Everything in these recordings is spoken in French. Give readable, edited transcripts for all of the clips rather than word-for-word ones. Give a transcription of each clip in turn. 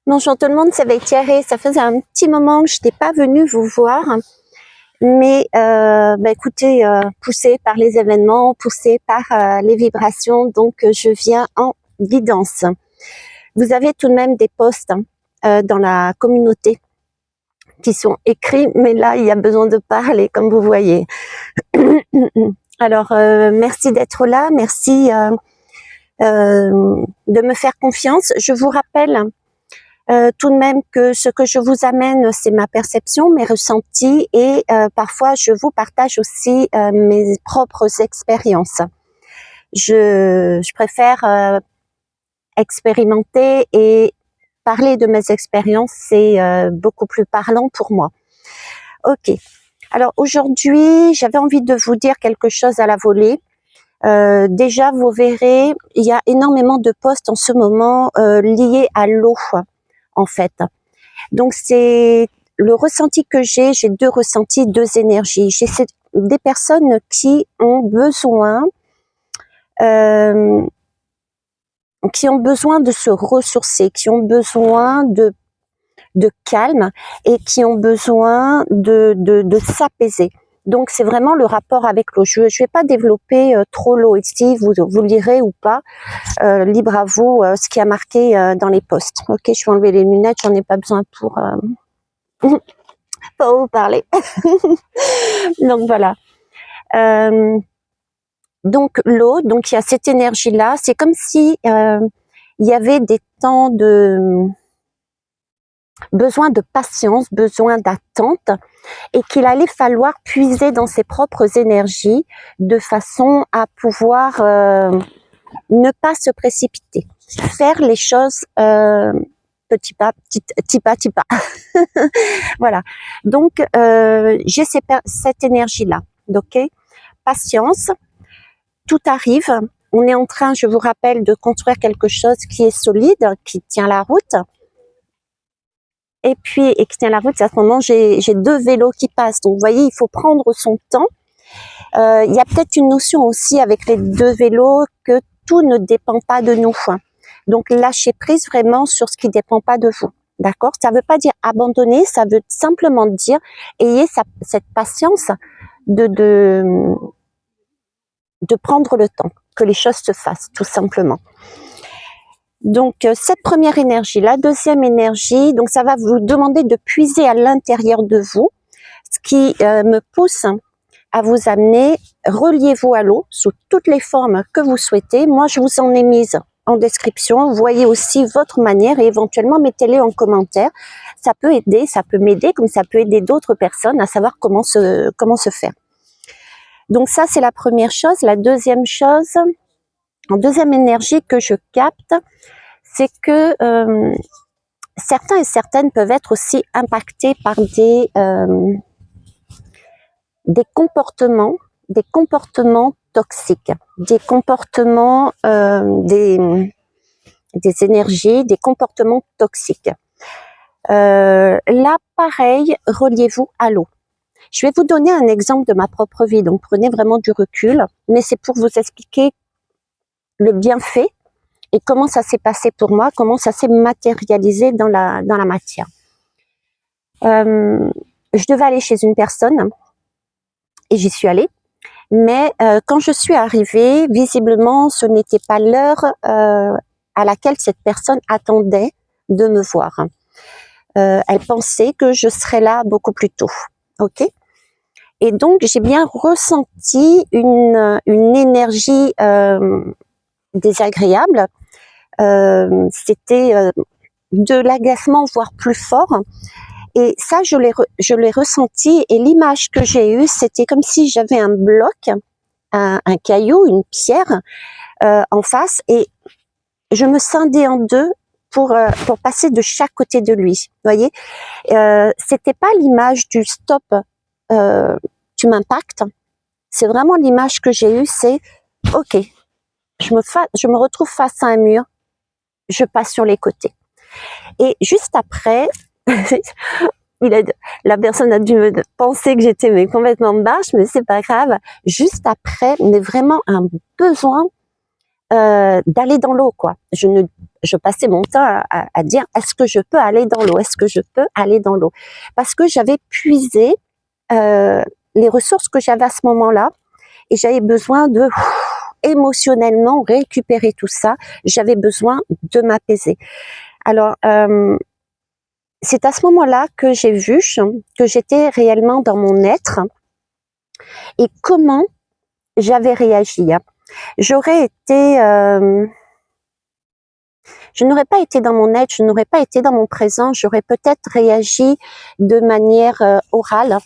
Bonjour tout le monde, c'est Thierry. Ça faisait un petit moment que je n'étais pas venue vous voir, mais écoutez, poussée par les événements, poussée par les vibrations, donc je viens en guidance. Vous avez tout de même des posts dans la communauté qui sont écrits, mais là il y a besoin de parler, comme vous voyez. Alors merci d'être là, merci de me faire confiance. Je vous rappelle tout de même que ce que je vous amène, c'est ma perception, mes ressentis et parfois je vous partage aussi mes propres expériences. Je préfère expérimenter et parler de mes expériences, c'est beaucoup plus parlant pour moi. Ok, alors aujourd'hui, j'avais envie de vous dire quelque chose à la volée. Déjà, vous verrez, il y a énormément de posts en ce moment liés à l'eau, en fait. Donc c'est le ressenti que j'ai deux ressentis, deux énergies. J'ai des personnes qui ont besoin de se ressourcer, qui ont besoin de calme et qui ont besoin de s'apaiser. Donc c'est vraiment le rapport avec l'eau. Je vais pas développer trop l'eau ici, vous lirez ou pas, libre à vous ce qui a marqué dans les posts. Ok, je vais enlever les lunettes, j'en ai pas besoin pour vous parler. Donc voilà. Donc l'eau, donc il y a cette énergie-là. C'est comme si il y avait des temps de besoin de patience, besoin d'attente, et qu'il allait falloir puiser dans ses propres énergies de façon à pouvoir ne pas se précipiter, faire les choses petit pas. Voilà. Donc j'ai cette énergie-là. Ok, patience. Tout arrive. On est en train, je vous rappelle, de construire quelque chose qui est solide, qui tient la route. Et qui tient la route, à ce moment, j'ai deux vélos qui passent. Donc, vous voyez, il faut prendre son temps. Il y a peut-être une notion aussi avec les deux vélos que tout ne dépend pas de nous. Donc, lâcher prise vraiment sur ce qui ne dépend pas de vous. D'accord? Ça ne veut pas dire abandonner, ça veut simplement dire ayez cette patience de prendre le temps, que les choses se fassent, tout simplement. Donc, cette première énergie, la deuxième énergie, donc ça va vous demander de puiser à l'intérieur de vous, ce qui me pousse à vous amener, reliez-vous à l'eau sous toutes les formes que vous souhaitez. Moi, je vous en ai mise en description. Vous voyez aussi votre manière et éventuellement mettez-les en commentaire. Ça peut aider, ça peut m'aider, comme ça peut aider d'autres personnes à savoir comment se faire. Donc ça, c'est la première chose. La deuxième chose, en deuxième énergie que je capte, c'est que certains et certaines peuvent être aussi impactés par des comportements toxiques, des comportements, des énergies, des comportements toxiques. Là, pareil, reliez-vous à l'eau. Je vais vous donner un exemple de ma propre vie, donc prenez vraiment du recul, mais c'est pour vous expliquer le bienfait et comment ça s'est passé pour moi, comment ça s'est matérialisé dans la matière. Je devais aller chez une personne et j'y suis allée, mais quand je suis arrivée, visiblement, ce n'était pas l'heure à laquelle cette personne attendait de me voir. Elle pensait que je serais là beaucoup plus tôt. Ok ? Et donc, j'ai bien ressenti une énergie désagréable. C'était de l'agacement, voire plus fort. Et ça, je l'ai ressenti. Et l'image que j'ai eue, c'était comme si j'avais un bloc, un caillou, une pierre en face. Et je me scindais en deux pour passer de chaque côté de lui. Vous voyez, c'était pas l'image du stop, tu m'impactes. C'est vraiment l'image que j'ai eue, c'est ok, je me retrouve face à un mur, je passe sur les côtés. Et juste après, la personne a dû me penser que j'étais complètement barge, mais c'est pas grave. Juste après, mais vraiment un besoin d'aller dans l'eau, quoi. Je ne je passais mon temps à dire, est-ce que je peux aller dans l'eau? Est-ce que je peux aller dans l'eau? Parce que j'avais puisé les ressources que j'avais à ce moment-là et j'avais besoin de émotionnellement récupérer tout ça. J'avais besoin de m'apaiser. Alors, c'est à ce moment-là que j'ai vu que j'étais réellement dans mon être et comment j'avais réagi. J'aurais été... je n'aurais pas été dans mon être, je n'aurais pas été dans mon présent, j'aurais peut-être réagi de manière orale.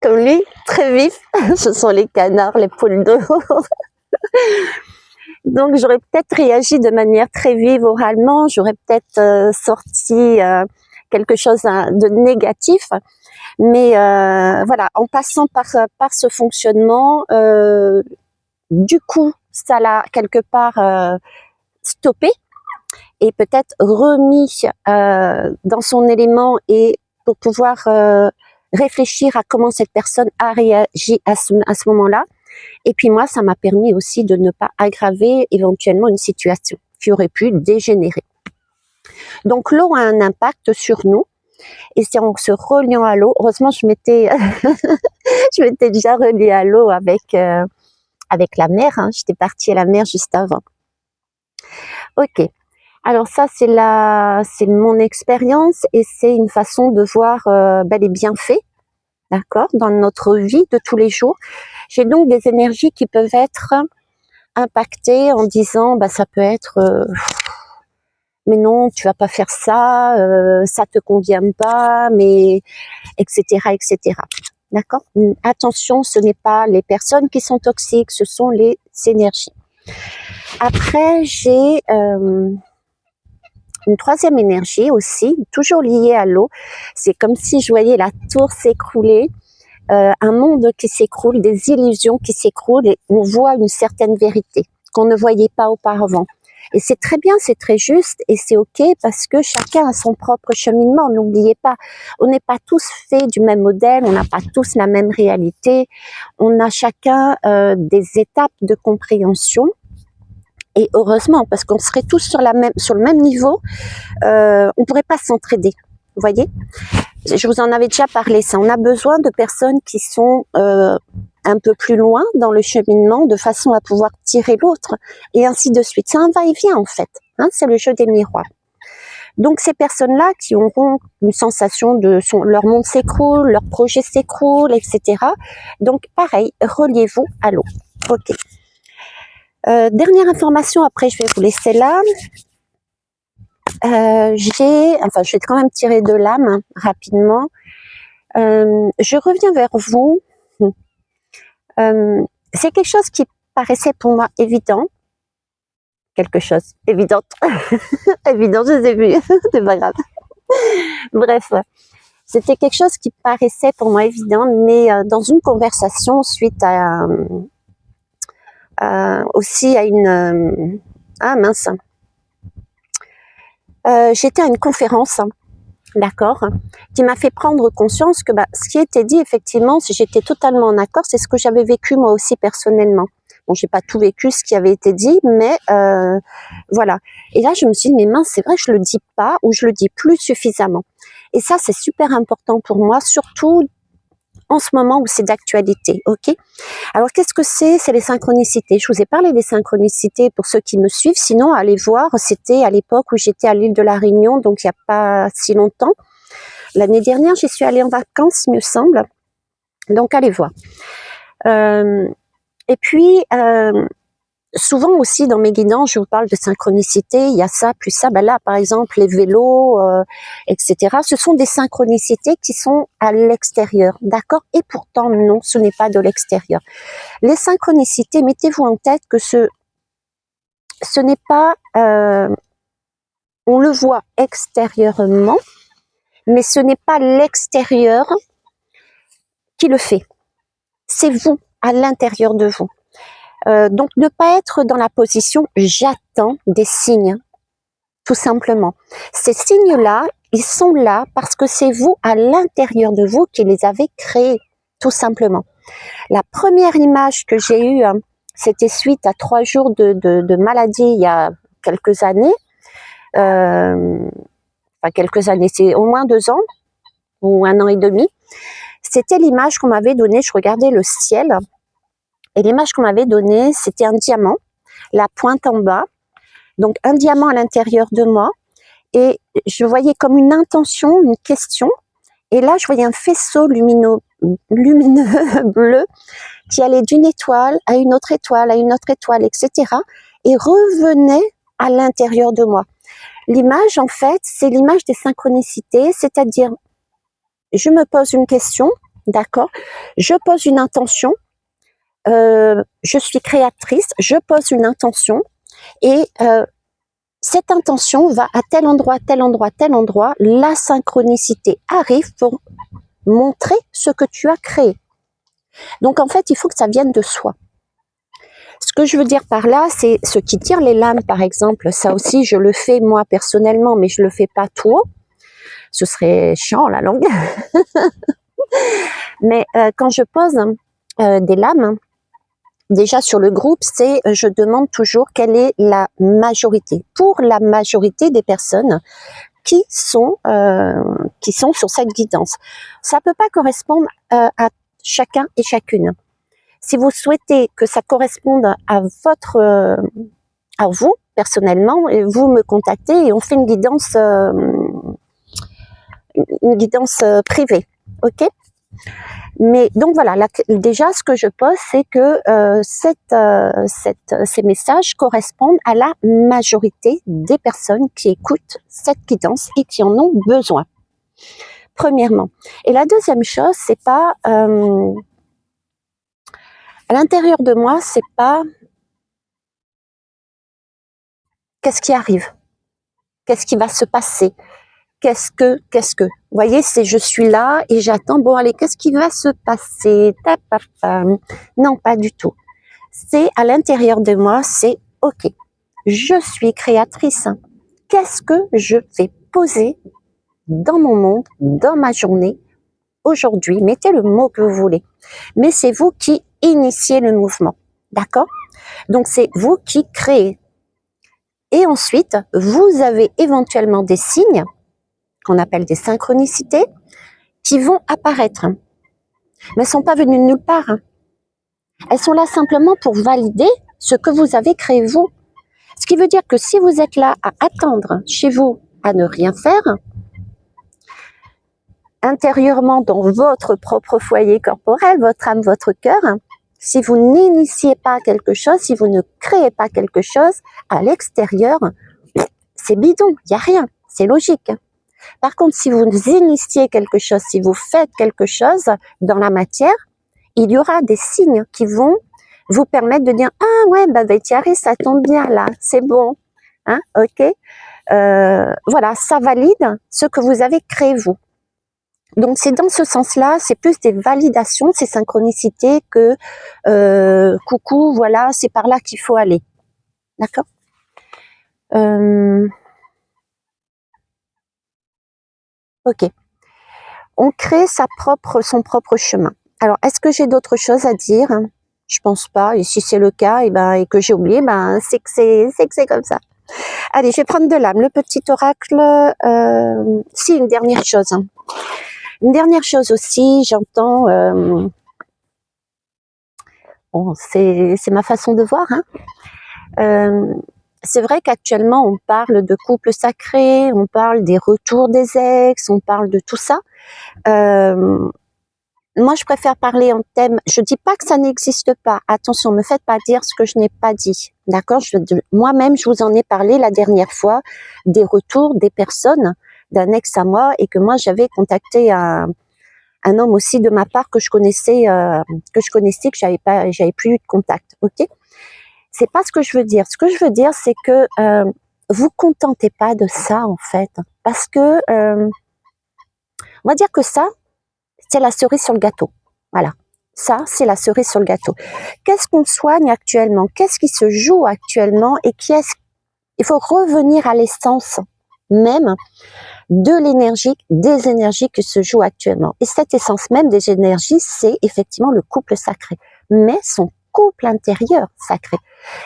Comme lui, très vif. Ce sont les canards, les poules d'eau. Donc j'aurais peut-être réagi de manière très vive oralement, j'aurais peut-être sorti quelque chose de négatif. Mais voilà, en passant par ce fonctionnement, du coup, ça l'a quelque part stoppé et peut-être remis dans son élément et pour pouvoir réfléchir à comment cette personne a réagi à ce moment-là. Et puis moi, ça m'a permis aussi de ne pas aggraver éventuellement une situation qui aurait pu dégénérer. Donc l'eau a un impact sur nous. Et c'est en se reliant à l'eau, heureusement je m'étais déjà reliée à l'eau avec la mer, hein. J'étais partie à la mer juste avant. Ok, alors ça c'est mon expérience et c'est une façon de voir les bienfaits, d'accord, dans notre vie de tous les jours. J'ai donc des énergies qui peuvent être impactées en disant ça peut être mais non, tu vas pas faire ça, ça te convient pas, mais etc., etc. D'accord? Attention, ce n'est pas les personnes qui sont toxiques, ce sont les énergies. Après, j'ai une troisième énergie aussi, toujours liée à l'eau. C'est comme si je voyais la tour s'écrouler, un monde qui s'écroule, des illusions qui s'écroulent et on voit une certaine vérité qu'on ne voyait pas auparavant. Et c'est très bien, c'est très juste et c'est ok parce que chacun a son propre cheminement. N'oubliez pas, on n'est pas tous faits du même modèle, on n'a pas tous la même réalité, on a chacun des étapes de compréhension. Et heureusement, parce qu'on serait tous sur le même niveau, on pourrait pas s'entraider. Vous voyez, je vous en avais déjà parlé. Ça, on a besoin de personnes qui sont un peu plus loin dans le cheminement, de façon à pouvoir tirer l'autre, et ainsi de suite. C'est un va-et-vient en fait. Hein, c'est le jeu des miroirs. Donc ces personnes-là qui auront une sensation de leur monde s'écroule, leur projet s'écroule, etc. Donc pareil, reliez-vous à l'eau. Ok. Dernière information, après je vais vous laisser là. Je vais quand même tirer de l'âme hein, rapidement. Je reviens vers vous. C'est quelque chose qui paraissait pour moi évident. Quelque chose évidente. Évident, je les ai vus. C'est pas grave. Bref, c'était quelque chose qui paraissait pour moi évident, mais dans une conversation suite à aussi à une mince. J'étais à une conférence, d'accord, qui m'a fait prendre conscience que ce qui était dit, effectivement, si j'étais totalement en accord, c'est ce que j'avais vécu moi aussi personnellement. Bon, j'ai pas tout vécu ce qui avait été dit, mais voilà. Et là, je me suis dit, mais mince, c'est vrai, je le dis pas ou je le dis plus suffisamment. Et ça, c'est super important pour moi, surtout en ce moment où c'est d'actualité, ok? Alors, qu'est-ce que c'est? C'est les synchronicités. Je vous ai parlé des synchronicités pour ceux qui me suivent. Sinon, allez voir, c'était à l'époque où j'étais à l'île de la Réunion, donc il n'y a pas si longtemps. L'année dernière, j'y suis allée en vacances, il me semble. Donc, allez voir. Et puis, souvent aussi dans mes guidances, je vous parle de synchronicité, il y a ça, plus ça. Là, par exemple, les vélos, etc. Ce sont des synchronicités qui sont à l'extérieur, d'accord? Et pourtant, non, ce n'est pas de l'extérieur. Les synchronicités, mettez-vous en tête que ce n'est pas... on le voit extérieurement, mais ce n'est pas l'extérieur qui le fait. C'est vous, à l'intérieur de vous. Donc, ne pas être dans la position « j'attends des signes », tout simplement. Ces signes-là, ils sont là parce que c'est vous, à l'intérieur de vous, qui les avez créés, tout simplement. La première image que j'ai eue C'était suite à 3 jours de maladie il y a quelques années. Enfin, quelques années, c'est au moins 2 ans ou 1 an et demi. C'était l'image qu'on m'avait donnée. Je regardais le ciel et l'image qu'on m'avait donnée, c'était un diamant, la pointe en bas. Donc, un diamant à l'intérieur de moi. Et je voyais comme une intention, une question. Et là, je voyais un faisceau lumineux bleu qui allait d'une étoile à une autre étoile, à une autre étoile, etc. et revenait à l'intérieur de moi. L'image, en fait, c'est l'image des synchronicités, c'est-à-dire, je me pose une question, d'accord, je pose une intention, je suis créatrice, je pose une intention, et cette intention va à tel endroit, tel endroit, tel endroit, la synchronicité arrive pour montrer ce que tu as créé. Donc en fait, il faut que ça vienne de soi. Ce que je veux dire par là, c'est ce qui tire les lames, par exemple. Ça aussi, je le fais moi personnellement, mais je le fais pas tout haut. Ce serait chiant la langue. Mais quand je pose des lames, déjà sur le groupe, je demande toujours quelle est la majorité. Pour la majorité des personnes qui sont sur cette guidance. Ça peut pas correspondre à chacun et chacune. Si vous souhaitez que ça corresponde à à vous personnellement, vous me contactez et on fait une guidance privée, ok? Mais donc voilà, là, déjà ce que je pose, c'est que ces messages correspondent à la majorité des personnes qui écoutent cette guidance et qui en ont besoin. Premièrement. Et la deuxième chose, c'est pas à l'intérieur de moi, c'est pas qu'est-ce qui arrive, qu'est-ce qui va se passer, qu'est-ce que, vous voyez, c'est je suis là et j'attends, bon allez, qu'est-ce qui va se passer, non, pas du tout. C'est à l'intérieur de moi, c'est ok, je suis créatrice, qu'est-ce que je vais poser dans mon monde, dans ma journée, aujourd'hui, mettez le mot que vous voulez, mais c'est vous qui initiez le mouvement, d'accord? Donc c'est vous qui créez. Et ensuite, vous avez éventuellement des signes qu'on appelle des synchronicités qui vont apparaître. Mais elles ne sont pas venues de nulle part. Elles sont là simplement pour valider ce que vous avez créé vous. Ce qui veut dire que si vous êtes là à attendre chez vous à ne rien faire, intérieurement dans votre propre foyer corporel, votre âme, votre cœur, si vous n'initiez pas quelque chose, si vous ne créez pas quelque chose à l'extérieur, c'est bidon, il n'y a rien, c'est logique. Par contre, si vous initiez quelque chose, si vous faites quelque chose dans la matière, il y aura des signes qui vont vous permettre de dire « Ah ouais, bah Thierry, ça tombe bien là, c'est bon, hein, ok ». Voilà, ça valide ce que vous avez créé vous. Donc c'est dans ce sens-là, c'est plus des validations, ces synchronicités que coucou, voilà, c'est par là qu'il faut aller. D'accord? Ok. On crée son propre chemin. Alors, est-ce que j'ai d'autres choses à dire? Je pense pas. Et si c'est le cas, et que j'ai oublié, c'est que c'est comme ça. Allez, je vais prendre de l'âme. Le petit oracle. Si, une dernière chose. Une dernière chose aussi, j'entends. Bon, c'est ma façon de voir. C'est vrai qu'actuellement, on parle de couple sacré, on parle des retours des ex, on parle de tout ça. Moi, je préfère parler en thème. Je dis pas que ça n'existe pas. Attention, me faites pas dire ce que je n'ai pas dit. D'accord? Moi-même, je vous en ai parlé la dernière fois des retours des personnes d'un ex à moi et que moi j'avais contacté un homme aussi de ma part que je connaissais, que j'avais plus eu de contact. Ok? C'est pas ce que je veux dire. Ce que je veux dire, c'est que vous contentez pas de ça en fait, parce que on va dire que ça, c'est la cerise sur le gâteau. Voilà. Ça, c'est la cerise sur le gâteau. Qu'est-ce qu'on soigne actuellement? Qu'est-ce qui se joue actuellement? Et il faut revenir à l'essence même de l'énergie, des énergies qui se jouent actuellement. Et cette essence même des énergies, c'est effectivement le couple sacré. Mais son couple intérieur sacré.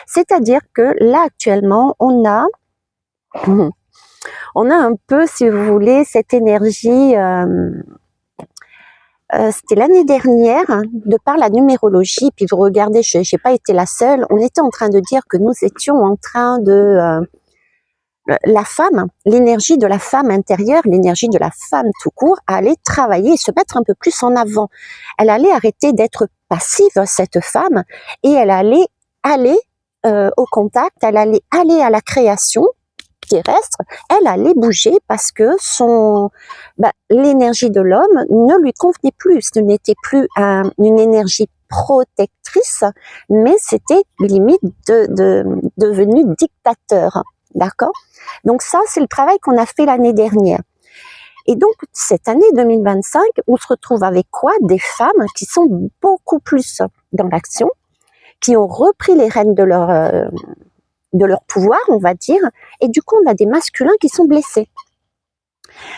C'est-à-dire que là, actuellement, on a un peu, si vous voulez, cette énergie, c'était l'année dernière, hein, de par la numérologie, puis vous regardez, je n'ai pas été la seule, on était en train de dire que nous étions en train de... la femme, l'énergie de la femme intérieure, l'énergie de la femme tout court, allait travailler et se mettre un peu plus en avant. Elle allait arrêter d'être passive, cette femme, et elle allait aller au contact, elle allait aller à la création terrestre, elle allait bouger parce que l'énergie de l'homme ne lui convenait plus. Ce n'était plus une énergie protectrice, mais c'était limite devenu dictateur. D'accord? Donc ça, c'est le travail qu'on a fait l'année dernière. Et donc, cette année 2025, on se retrouve avec quoi? Des femmes qui sont beaucoup plus dans l'action, qui ont repris les rênes de leur pouvoir, on va dire, et du coup, on a des masculins qui sont blessés.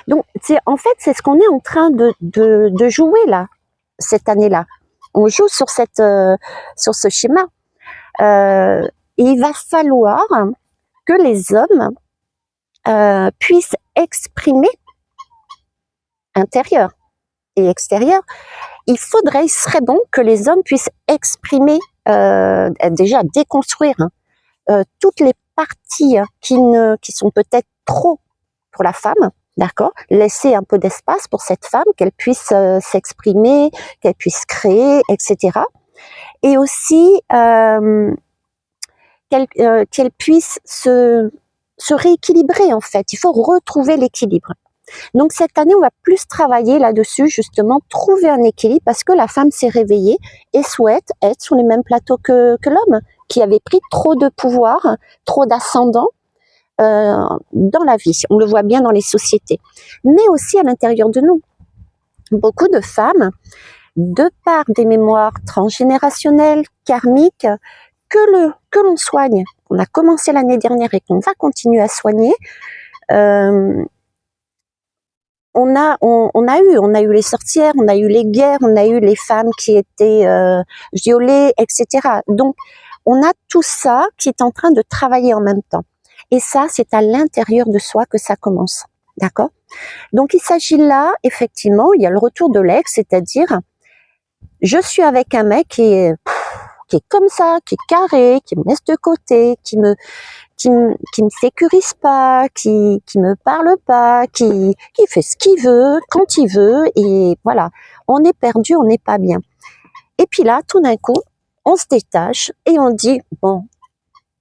Donc, en fait, c'est ce qu'on est en train de jouer là, cette année-là. On joue sur sur ce schéma. Et il va falloir que les hommes puissent exprimer intérieur et extérieur. Il serait bon que les hommes puissent exprimer, déjà déconstruire, toutes les parties qui sont peut-être trop pour la femme, d'accord? Laisser un peu d'espace pour cette femme, qu'elle puisse s'exprimer, qu'elle puisse créer, etc. Et aussi qu'elle puisse se rééquilibrer, en fait. Il faut retrouver l'équilibre. Donc cette année, on va plus travailler là-dessus, justement, trouver un équilibre, parce que la femme s'est réveillée et souhaite être sur les mêmes plateaux que l'homme, qui avait pris trop de pouvoir, trop d'ascendant dans la vie. On le voit bien dans les sociétés, mais aussi à l'intérieur de nous. Beaucoup de femmes, de par des mémoires transgénérationnelles, karmiques, que l'on soigne, qu'on a commencé l'année dernière et qu'on va continuer à soigner, on a eu les sorcières, on a eu les guerres, on a eu les femmes qui étaient violées, etc. Donc, on a tout ça qui est en train de travailler en même temps. Et ça, c'est à l'intérieur de soi que ça commence. D'accord? Donc, il s'agit là, effectivement, il y a le retour de l'ex, c'est-à-dire, je suis avec un mec qui est comme ça, qui est carré, qui me laisse de côté, qui me sécurise pas, qui me parle pas, qui fait ce qu'il veut, quand il veut, et voilà. On est perdu, on n'est pas bien. Et puis là, tout d'un coup, on se détache et on dit, bon,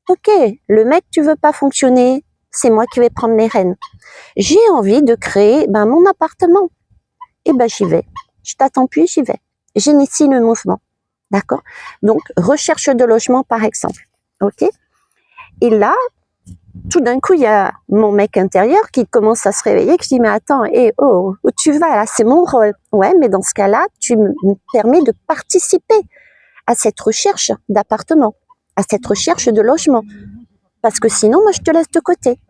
ok, le mec, tu veux pas fonctionner, c'est moi qui vais prendre les rênes. J'ai envie de créer mon appartement. Et j'y vais. Je t'attends plus, j'y vais. J'initie le mouvement. D'accord? Donc, recherche de logement, par exemple. Ok? Et là, tout d'un coup, il y a mon mec intérieur qui commence à se réveiller, qui dit, mais attends, où tu vas là? C'est mon rôle. Ouais, mais dans ce cas-là, tu me permets de participer à cette recherche d'appartement, à cette recherche de logement. Parce que sinon, moi, je te laisse de côté.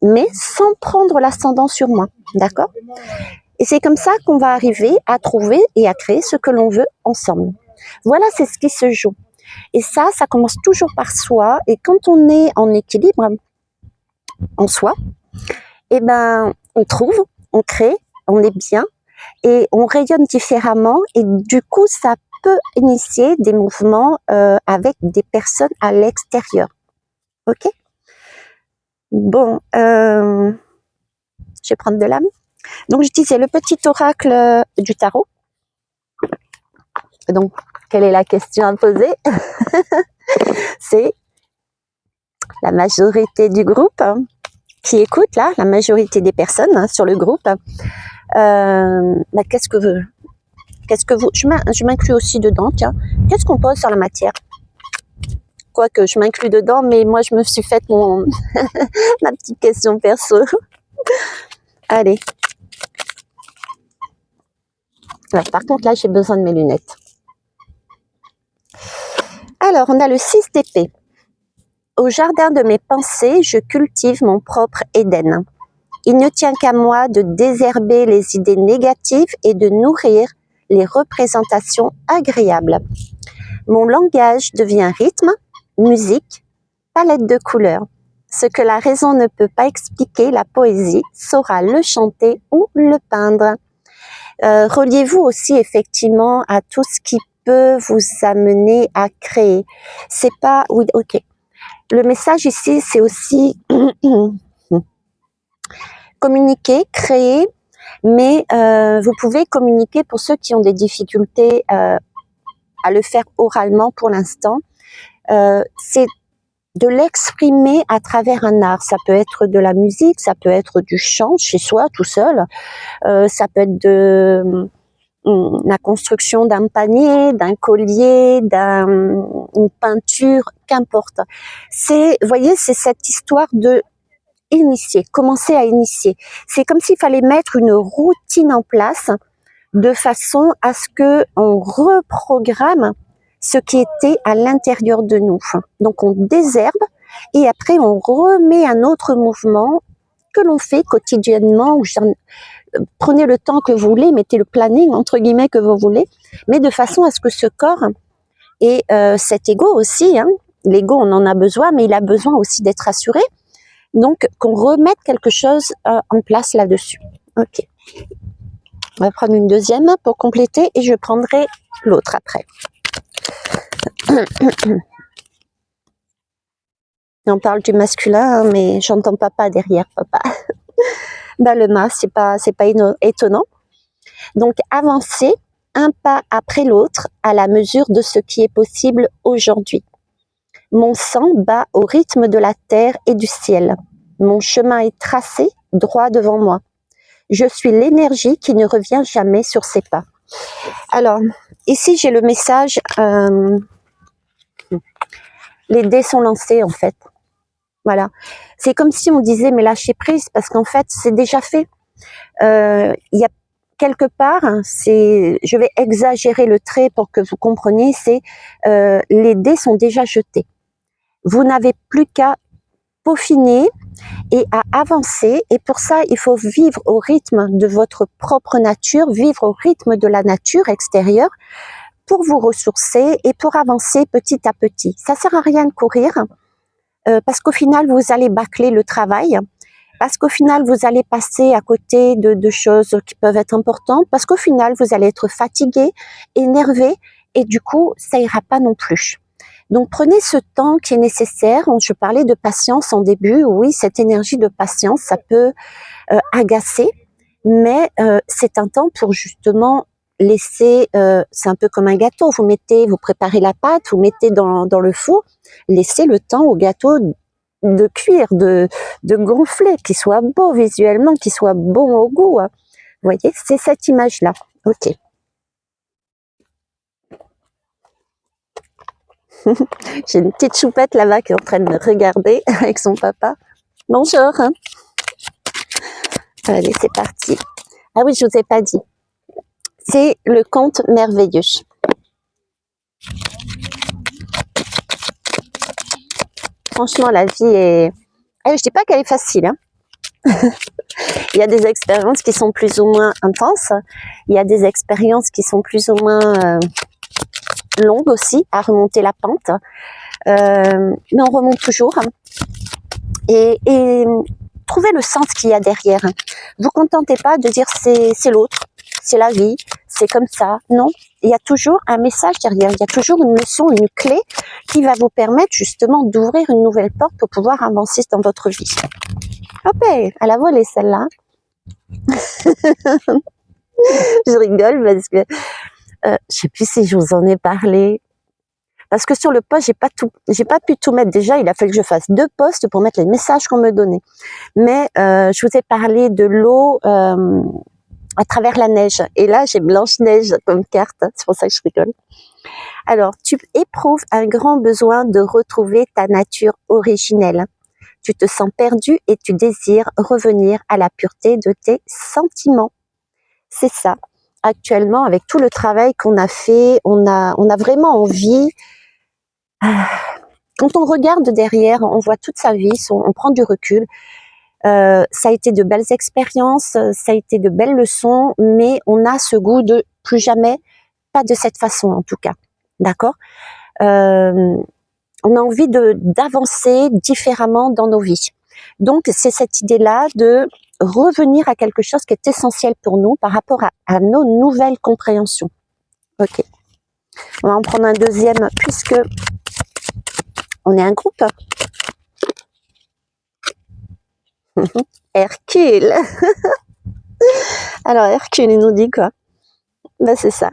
Mais sans prendre l'ascendant sur moi. D'accord? Et c'est comme ça qu'on va arriver à trouver et à créer ce que l'on veut ensemble. Voilà, c'est ce qui se joue. Et ça commence toujours par soi. Et quand on est en équilibre en soi, on trouve, on crée, on est bien et on rayonne différemment. Et du coup, ça peut initier des mouvements avec des personnes à l'extérieur. Ok? Bon, je vais prendre de l'âme. Donc, je disais le petit oracle du tarot. Donc, quelle est la question à poser? C'est la majorité du groupe qui écoute, là, la majorité des personnes sur le groupe. Qu'est-ce que vous... Je m'inclus aussi dedans, tiens. Qu'est-ce qu'on pose sur la matière? Quoique je m'inclus dedans, mais moi, je me suis faite ma petite question perso. Allez. Ouais, par contre, là, j'ai besoin de mes lunettes. Alors, on a le 6 d'épée. Au jardin de mes pensées, je cultive mon propre Éden. Il ne tient qu'à moi de désherber les idées négatives et de nourrir les représentations agréables. Mon langage devient rythme, musique, palette de couleurs. Ce que la raison ne peut pas expliquer, la poésie saura le chanter ou le peindre. Reliez-vous aussi effectivement à tout ce qui peut vous amener à créer. C'est pas, oui, ok. Le message ici, c'est aussi communiquer, créer, mais vous pouvez communiquer pour ceux qui ont des difficultés à le faire oralement pour l'instant. C'est de l'exprimer à travers un art. Ça peut être de la musique, ça peut être du chant chez soi, tout seul, ça peut être de la construction d'un panier, d'un collier, d'une peinture, qu'importe. C'est, vous voyez, c'est cette histoire de initier, commencer à initier. C'est comme s'il fallait mettre une routine en place de façon à ce que on reprogramme ce qui était à l'intérieur de nous. Donc on désherbe et après on remet un autre mouvement que l'on fait quotidiennement. Prenez le temps que vous voulez, mettez le planning entre guillemets que vous voulez, mais de façon à ce que ce corps et cet ego aussi, l'ego on en a besoin, mais il a besoin aussi d'être assuré. Donc qu'on remette quelque chose en place là-dessus. Ok. On va prendre une deuxième pour compléter et je prendrai l'autre après. On parle du masculin, mais j'entends papa derrière, papa. Ben, le mas, c'est pas étonnant. Donc, avancer un pas après l'autre à la mesure de ce qui est possible aujourd'hui. Mon sang bat au rythme de la terre et du ciel. Mon chemin est tracé droit devant moi. Je suis l'énergie qui ne revient jamais sur ses pas. Alors, ici, j'ai le message. Les dés sont lancés, en fait. Voilà. C'est comme si on disait, mais lâchez prise, parce qu'en fait, c'est déjà fait. Il y a quelque part, je vais exagérer le trait pour que vous compreniez, c'est les dés sont déjà jetés. Vous n'avez plus qu'à peaufiner et à avancer. Et pour ça, il faut vivre au rythme de votre propre nature, vivre au rythme de la nature extérieure pour vous ressourcer et pour avancer petit à petit. Ça sert à rien de courir parce qu'au final, vous allez bâcler le travail. Parce qu'au final, vous allez passer à côté de choses qui peuvent être importantes, parce qu'au final, vous allez être fatigué, énervé, et du coup, ça ira pas non plus. Donc, prenez ce temps qui est nécessaire. Je parlais de patience en début. Oui, cette énergie de patience, ça peut agacer, mais c'est un temps pour justement laisser, c'est un peu comme un gâteau. Vous préparez la pâte, vous mettez dans le four, laissez le temps au gâteau de cuire, de gonfler, qu'il soit beau visuellement, qu'il soit bon au goût. Vous voyez, c'est cette image-là. Ok. J'ai une petite choupette là-bas qui est en train de me regarder avec son papa. Bonjour. Allez, c'est parti. Ah oui, je vous ai pas dit. C'est le conte merveilleux. Franchement, la vie est... je dis pas qu'elle est facile. Il y a des expériences qui sont plus ou moins intenses. Il y a des expériences qui sont plus ou moins longues aussi à remonter la pente. Mais on remonte toujours. Et trouvez le sens qu'il y a derrière. Vous contentez pas de dire c'est l'autre, c'est la vie, c'est comme ça. Non, il y a toujours un message derrière. Il y a toujours une leçon, une clé qui va vous permettre justement d'ouvrir une nouvelle porte pour pouvoir avancer dans votre vie. Hop, à la volée celle-là. Je rigole parce que je sais plus si je vous en ai parlé. Parce que sur le post, j'ai pas pu tout mettre. Déjà, il a fallu que je fasse 2 posts pour mettre les messages qu'on me donnait. Mais je vous ai parlé de l'eau à travers la neige. Et là, j'ai Blanche-Neige comme carte. C'est pour ça que je rigole. Alors, tu éprouves un grand besoin de retrouver ta nature originelle. Tu te sens perdu et tu désires revenir à la pureté de tes sentiments. C'est ça. Actuellement, avec tout le travail qu'on a fait, on a vraiment envie. Quand on regarde derrière, on voit toute sa vie, on prend du recul. Ça a été de belles expériences, ça a été de belles leçons, mais on a ce goût de plus jamais, pas de cette façon en tout cas. D'accord ? on a envie d'avancer différemment dans nos vies. Donc, c'est cette idée-là de revenir à quelque chose qui est essentiel pour nous par rapport à nos nouvelles compréhensions. Ok. On va en prendre un deuxième puisque on est un groupe. Hercule. Alors, Hercule, il nous dit quoi? Ben, c'est ça.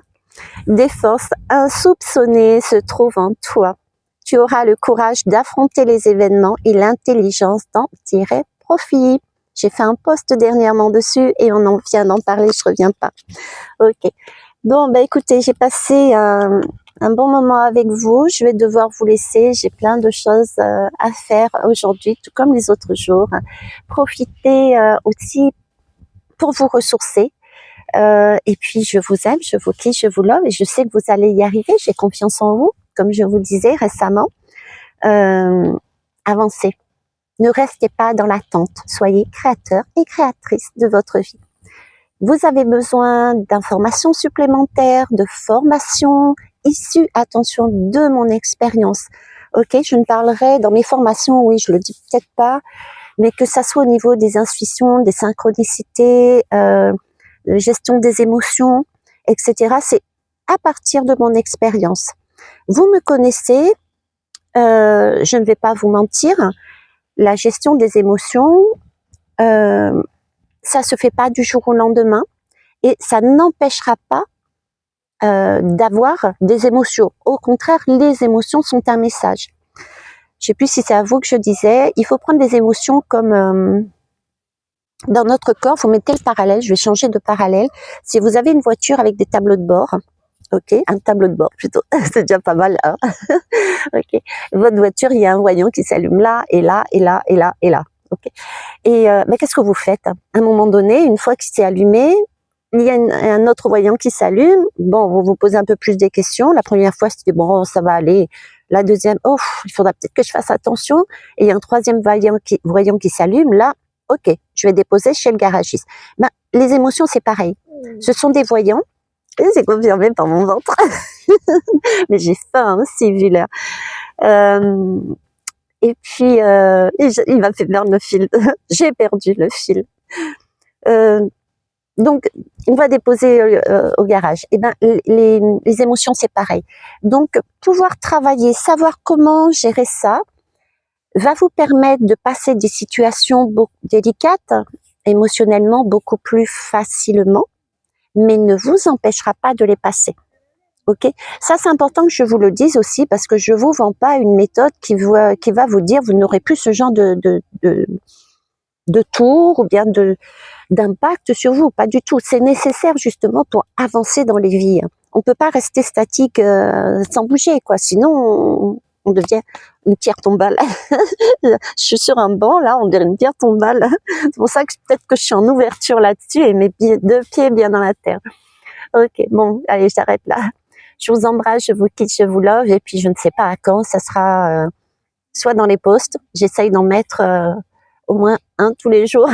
Des forces insoupçonnées se trouvent en toi. Tu auras le courage d'affronter les événements et l'intelligence d'en tirer profit. J'ai fait un post dernièrement dessus et on en vient d'en parler, je reviens pas. Ok. Bon, ben écoutez, j'ai passé un bon moment avec vous. Je vais devoir vous laisser. J'ai plein de choses à faire aujourd'hui, tout comme les autres jours. Profitez aussi pour vous ressourcer. Et puis, je vous aime, je vous kiffe, je vous love et je sais que vous allez y arriver. J'ai confiance en vous, comme je vous le disais récemment. Avancez. Ne restez pas dans l'attente. Soyez créateur et créatrice de votre vie. Vous avez besoin d'informations supplémentaires, de formations issues, attention, de mon expérience. Ok, je ne parlerai dans mes formations, oui, je le dis peut-être pas, mais que ça soit au niveau des intuitions, des synchronicités, gestion des émotions, etc. C'est à partir de mon expérience. Vous me connaissez, je ne vais pas vous mentir, la gestion des émotions, ça se fait pas du jour au lendemain et ça n'empêchera pas d'avoir des émotions. Au contraire, les émotions sont un message. Je sais plus si c'est à vous que je disais, il faut prendre les émotions comme dans notre corps, vous mettez le parallèle, je vais changer de parallèle. Si vous avez une voiture avec des tableaux de bord, ok, un tableau de bord plutôt, c'est déjà pas mal, hein. Ok, votre voiture, il y a un voyant qui s'allume là, et là, et là, et là, et là, ok. Et ben, qu'est-ce que vous faites? À un moment donné, une fois qu'il s'est allumé, il y a un autre voyant qui s'allume, bon, vous vous posez un peu plus des questions. La première fois, c'était bon, ça va aller. La deuxième, oh, il faudra peut-être que je fasse attention. Et il y a un troisième voyant qui s'allume, là, ok, je vais déposer chez le garagiste. Ben, les émotions, c'est pareil. Ce sont des voyants, et c'est confirmé par mon ventre. Mais j'ai faim aussi, vu l'heure. Et puis, il m'a fait perdre le fil. J'ai perdu le fil. Donc, on va déposer au garage. Et ben, les émotions, c'est pareil. Donc, pouvoir travailler, savoir comment gérer ça, va vous permettre de passer des situations délicates, émotionnellement beaucoup plus facilement, mais ne vous empêchera pas de les passer. Ok, ça c'est important que je vous le dise aussi parce que je vous vends pas une méthode qui va vous dire vous n'aurez plus ce genre de tour ou bien d'impact sur vous, pas du tout. C'est nécessaire justement pour avancer dans les vies. On peut pas rester statique sans bouger, quoi. Sinon, on devient une pierre tombale. Je suis sur un banc, là, on dirait une pierre tombale. C'est pour ça que peut-être que je suis en ouverture là-dessus et mes deux pieds bien dans la terre. Ok, bon, allez, j'arrête là. Je vous embrasse, je vous quitte, je vous love et puis je ne sais pas à quand, ça sera soit dans les posts, j'essaye d'en mettre au moins un tous les jours.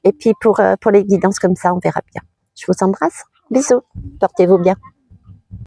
Et puis pour les guidances comme ça, on verra bien. Je vous embrasse. Bisous. Portez-vous bien.